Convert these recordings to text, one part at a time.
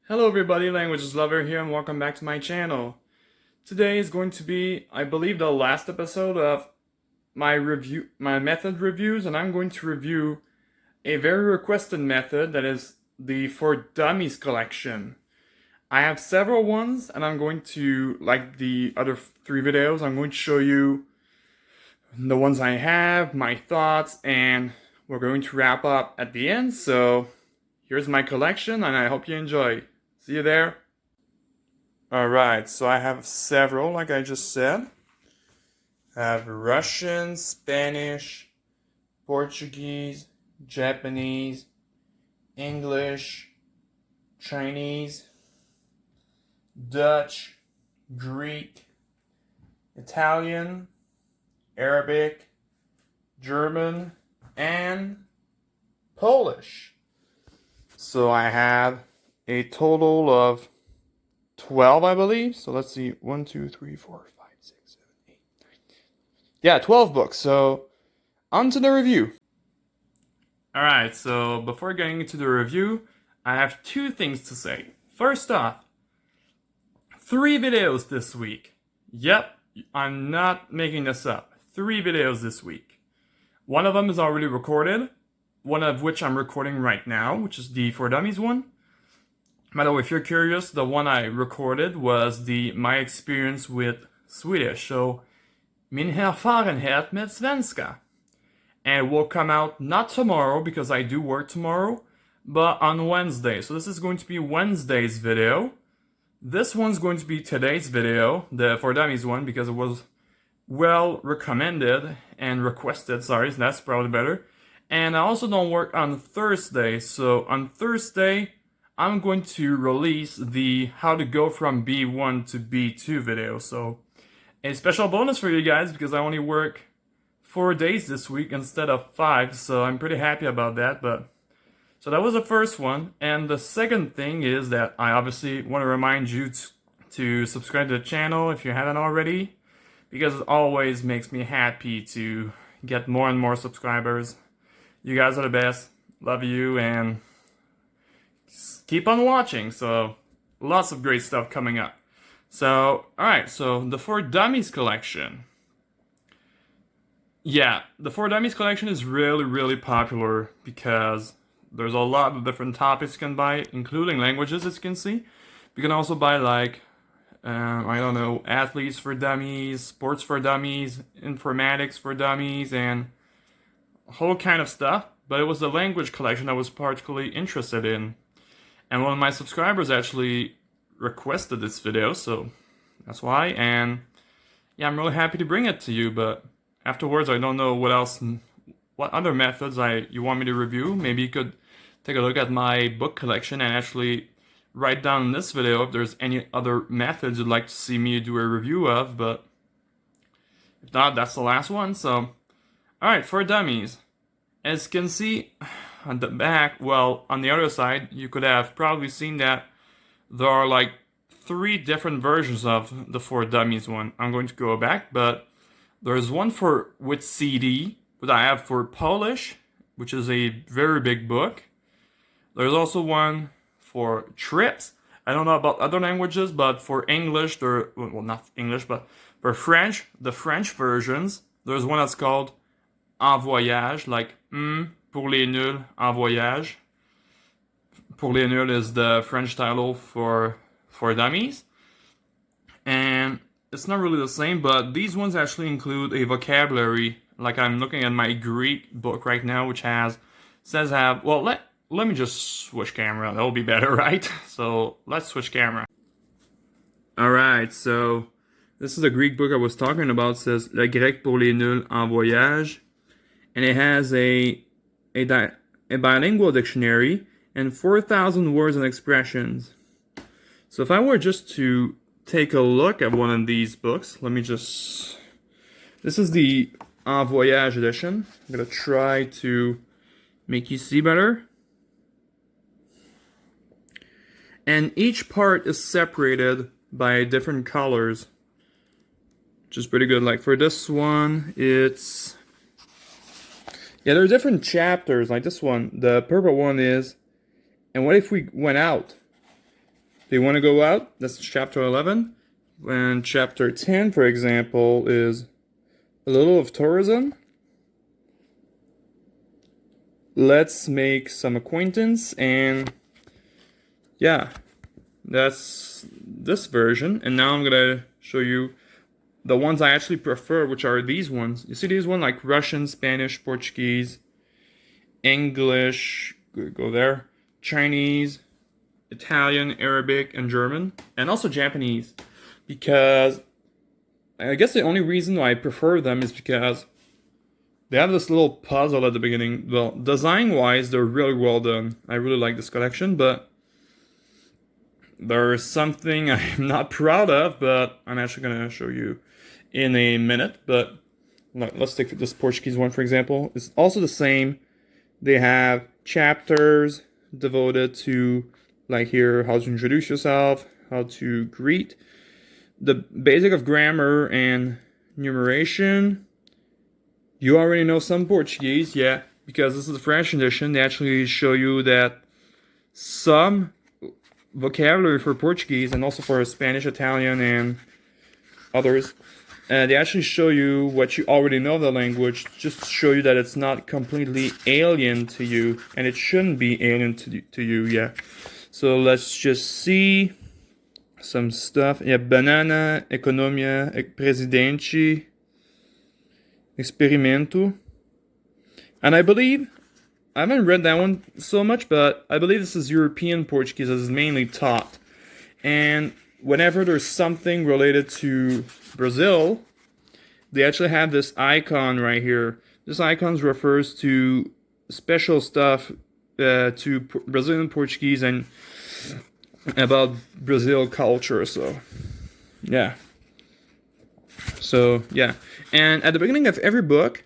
Hello everybody, Languages Lover here and welcome back to my channel. Today is going to be, I believe, the last episode of my method reviews, and I'm going to review a very requested method that is the For Dummies collection. I have several ones, and I'm going to, like the other three videos, I'm going to show you the ones I have, my thoughts, and we're going to wrap up at the end. So here's my collection, and I hope you enjoy. See you there. Alright, so I have several, like I just said. I have Russian, Spanish, Portuguese, Japanese, English, Chinese, Dutch, Greek, Italian, Arabic, German, and Polish. So I have a total of 12, I believe. So let's see. 1, 2, 3, 4, 5, 6, 7, 8, 9, 10. Yeah, 12 books. So on to the review. Alright, so before getting into the review, I have two things to say. First off, 3 videos this week. Yep, I'm not making this up. 3 videos this week. One of them is already recorded, one of which I'm recording right now, which is the For Dummies one. By the way, if you're curious, the one I recorded was my experience with Swedish, so min erfarenhet med svenska. And it will come out not tomorrow, because I do work tomorrow, but on Wednesday. So this is going to be Wednesday's video. This one's going to be today's video, the For Dummies one, because it was well recommended and requested, sorry, so that's probably better. And I also don't work on Thursday, so on Thursday, I'm going to release the how to go from B1 to B2 video. So a special bonus for you guys, because I only work 4 days this week instead of 5, so I'm pretty happy about that. But so that was the first one. And the second thing is that I obviously want to remind you to subscribe to the channel if you haven't already, because it always makes me happy to get more and more subscribers. You guys are the best. Love you, and keep on watching. So lots of great stuff coming up. So alright, so the For Dummies collection. Yeah, the For Dummies collection is really popular because there's a lot of different topics you can buy, including languages, as you can see. You can also buy, like, I don't know, athletes for dummies, sports for dummies, informatics for dummies, and a whole kind of stuff. But it was the language collection I was particularly interested in. And one of my subscribers actually requested this video, so that's why. And yeah, I'm really happy to bring it to you, but afterwards I don't know what other methods you want me to review. Maybe you could take a look at my book collection and actually write down in this video if there's any other methods you'd like to see me do a review of, but if not, that's the last one. So, alright, For Dummies. As you can see on the back, well, on the other side, you could have probably seen that there are like 3 different versions of the For Dummies one. I'm going to go back, but there's one with CD, that I have for Polish, which is a very big book. There's also one for trips. I don't know about other languages, but for English, well, not English, but for French, the French versions, there's one that's called En Voyage, like pour les nuls, en voyage. Pour les nuls is the French title for Dummies. And it's not really the same, but these ones actually include a vocabulary. Like, I'm looking at my Greek book right now, which well, let me just switch camera. That'll be better, right? So let's switch camera. Alright, so this is the Greek book I was talking about. It says Le grec pour les nuls en voyage. And it has a bilingual dictionary and 4,000 words and expressions. So if I were just to take a look at one of these books, this is the En Voyage edition. I'm going to try to make you see better. And each part is separated by different colors, which is pretty good. Like for this one, yeah, there are different chapters. Like this one, the purple one is, and what if we went out? they want to go out. That's chapter 11. And chapter 10, for example, is a little of tourism. Let's make some acquaintance, and yeah, that's this version. And now I'm gonna show you the ones I actually prefer, which are these ones. You see these ones, like Russian, Spanish, Portuguese, English, go there, Chinese, Italian, Arabic, and German, and also Japanese. Because I guess the only reason why I prefer them is because they have this little puzzle at the beginning. Well, design-wise, they're really well done. I really like this collection, but there's something I'm not proud of, but I'm actually going to show you in a minute. But let's take this Portuguese one, for example. It's also the same. They have chapters devoted to, like here, how to introduce yourself, how to greet, the basic of grammar and numeration. You already know some Portuguese, yeah, because this is the French edition. They actually show you that some vocabulary for Portuguese and also for Spanish, Italian, and others. They actually show you what you already know of the language, just to show you that it's not completely alien to you, and it shouldn't be alien to you, yeah. So let's just see some stuff. Yeah, banana, economia, presidente, experimento. And I believe, I haven't read that one so much, but I believe this is European Portuguese as is mainly taught. And whenever there's something related to Brazil, they actually have this icon right here. This icon refers to special stuff to Brazilian Portuguese and about Brazil culture. So, yeah. So, yeah. And at the beginning of every book,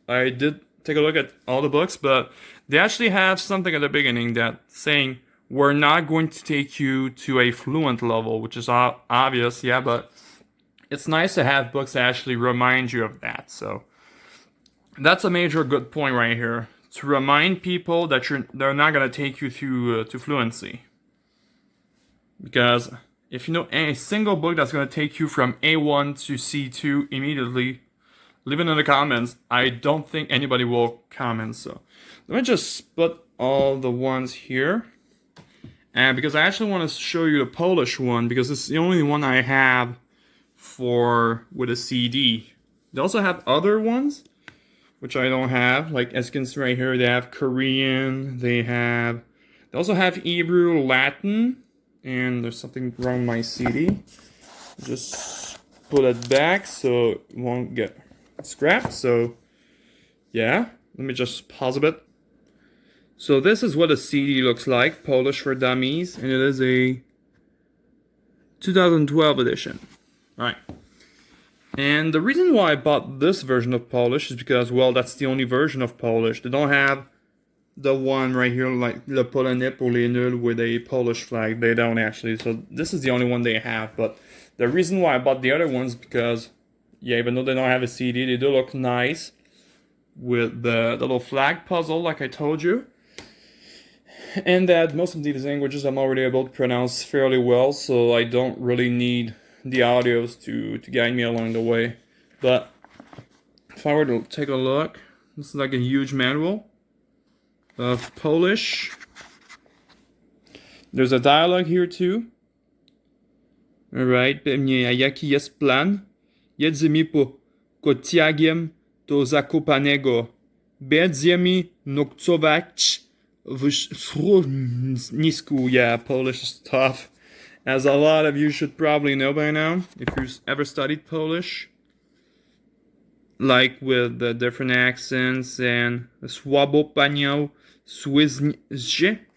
I did take a look at all the books, but they actually have something at the beginning that saying, we're not going to take you to a fluent level, which is obvious, yeah, but it's nice to have books that actually remind you of that. So that's a major good point right here, to remind people that they're not going to take you to fluency. Because if you know a single book that's going to take you from A1 to C2 immediately, leave it in the comments. I don't think anybody will comment. So let me just put all the ones here. And because I actually want to show you the Polish one, because it's the only one I have with a CD. They also have other ones, which I don't have. Like as you can see right here, they have Korean. They also have Hebrew, Latin. And there's something wrong with my CD. Just put it back so it won't get scrapped. So yeah, let me just pause a bit. So this is what a CD looks like, Polish for Dummies, and it is a 2012 edition. All right. And the reason why I bought this version of Polish is because, well, that's the only version of Polish. They don't have the one right here, like Le Polonais pour les nuls with a Polish flag. They don't actually. So this is the only one they have. But the reason why I bought the other ones because, yeah, even though they don't have a CD, they do look nice with the little flag puzzle, like I told you. And that most of these languages I'm already able to pronounce fairly well, so I don't really need the audios to guide me along the way. But if I were to take a look, this is like a huge manual of Polish. There's a dialogue here too. Alright, pewnie, a jaki jest plan? Jedziemy po kociagiem do Zakopanego. Będziemy noczować w schroniisku. Yeah, Polish is tough. As a lot of you should probably know by now, if you've ever studied Polish. Like with the different accents and słabo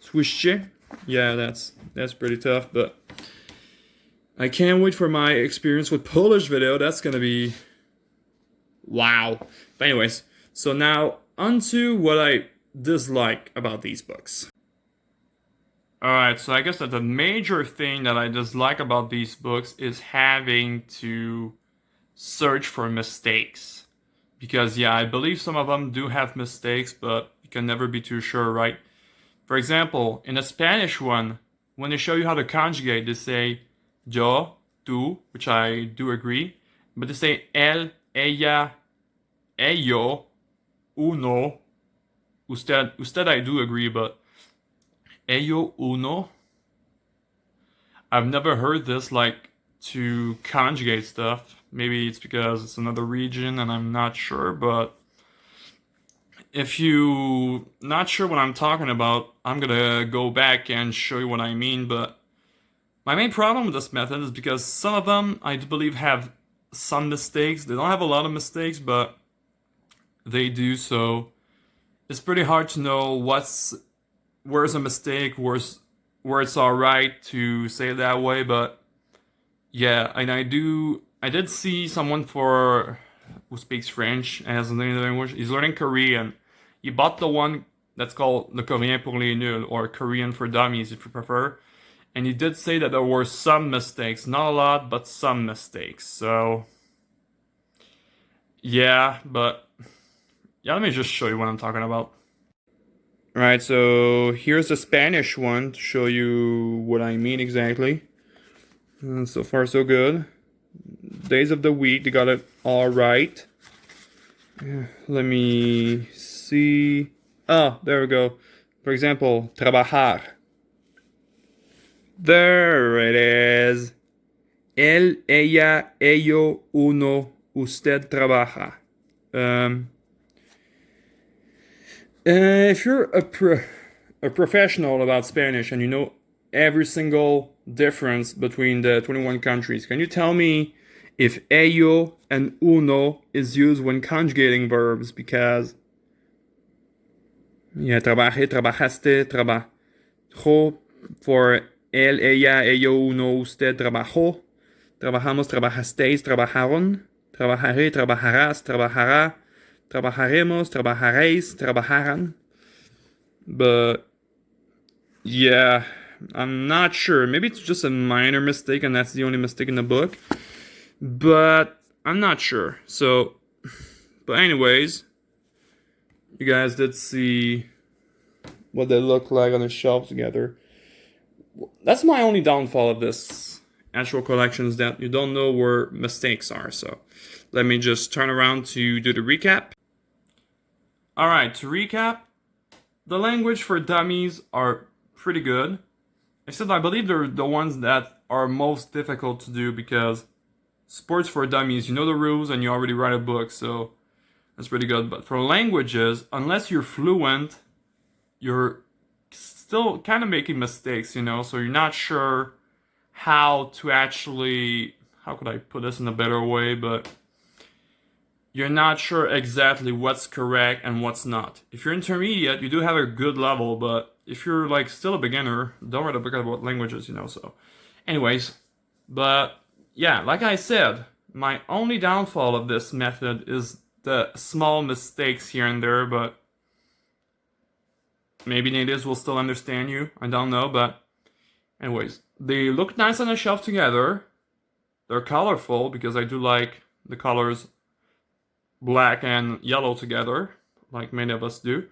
słyszcie. Yeah, that's pretty tough, but I can't wait for my experience with Polish video. That's gonna be wow. But anyways, so now onto what I dislike about these books. Alright, so I guess that the major thing that I dislike about these books is having to search for mistakes. Because, yeah, I believe some of them do have mistakes, but you can never be too sure, right? For example, in the Spanish one, when they show you how to conjugate, they say yo, tú, which I do agree, but they say él, ella, ello, uno. Usted I do agree, but ello, uno. I've never heard this like to conjugate stuff. Maybe it's because it's another region and I'm not sure, but if you not sure what I'm talking about, I'm gonna go back and show you what I mean, but my main problem with this method is because some of them I do believe have some mistakes. They don't have a lot of mistakes, but they do, so it's pretty hard to know where's a mistake, where it's alright to say it that way, but yeah, and I did see someone who speaks French as a native language. He's learning Korean. He bought the one that's called Le Coréen pour les nuls, or Korean for Dummies if you prefer. And he did say that there were some mistakes, not a lot, but some mistakes. So yeah, but yeah, let me just show you what I'm talking about. Alright, so here's the Spanish one to show you what I mean exactly. And so far, so good. Days of the week, they got it all right. Let me see. Oh, there we go. For example, trabajar. There it is. Él, ella, ello, uno, usted trabaja. If you're a professional about Spanish and you know every single difference between the 21 countries, can you tell me if ello and uno is used when conjugating verbs? Because yeah, trabajé, trabajaste, trabajó for él, ella, ello, uno, usted trabajó, trabajamos, trabajasteis, trabajaron, trabajaré, trabajarás, trabajará, trabajaremos, trabajaréis, trabajarán. But yeah, I'm not sure. Maybe it's just a minor mistake and that's the only mistake in the book. But I'm not sure. So, but anyways, you guys did see what they look like on the shelf together. That's my only downfall of this actual collection, is that you don't know where mistakes are. So let me just turn around to do the recap. Alright, to recap, the language for dummies are pretty good. Except I believe they're the ones that are most difficult to do, because sports for dummies, you know the rules and you already write a book, so that's pretty good. But for languages, unless you're fluent, you're still kind of making mistakes, you know, so you're not sure how to actually, how could I put this in a better way, but you're not sure exactly what's correct and what's not. If you're intermediate, you do have a good level, but if you're like still a beginner, don't write a book about languages, you know, so anyways. But yeah, like I said, my only downfall of this method is the small mistakes here and there, but maybe natives will still understand you, I don't know, but anyways. They look nice on the shelf together. They're colorful, because I do like the colors black and yellow together, like many of us do.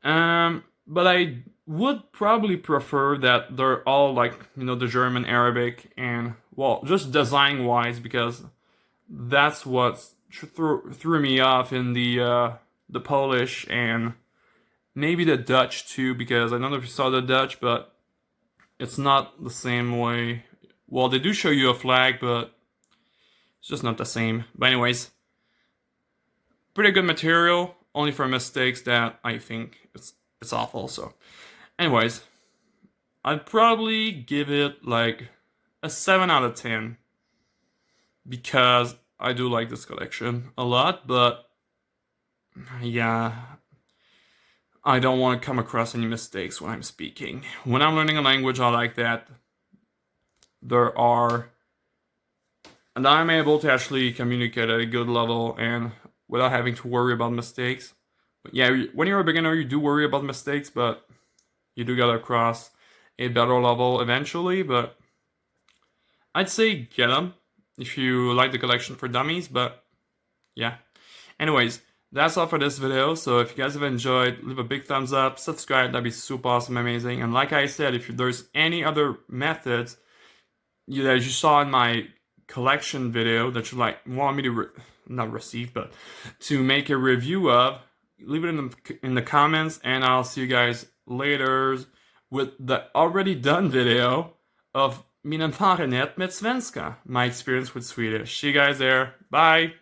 But I would probably prefer that they're all like, you know, the German, Arabic, and, well, just design-wise, because that's what threw me off in the Polish and maybe the Dutch too, because I don't know if you saw the Dutch, but it's not the same way. Well, they do show you a flag, but it's just not the same. But anyways, pretty good material, only for mistakes that I think it's awful. So anyways, I'd probably give it like a 7 out of 10, because I do like this collection a lot, but yeah, I don't want to come across any mistakes when I'm speaking. When I'm learning a language, I like that and I'm able to actually communicate at a good level and without having to worry about mistakes. But yeah, when you're a beginner, you do worry about mistakes, but you do get across a better level eventually. But I'd say get them if you like the collection for dummies, but yeah. Anyways, that's all for this video. So if you guys have enjoyed, leave a big thumbs up, subscribe, that'd be super awesome, amazing. And like I said, if there's any other methods that you saw in my collection video that you like want me to not receive, but to make a review of, leave it in the comments, and I'll see you guys later with the already done video of mina erfarenhet med svenska, my experience with Swedish. See you guys there. Bye.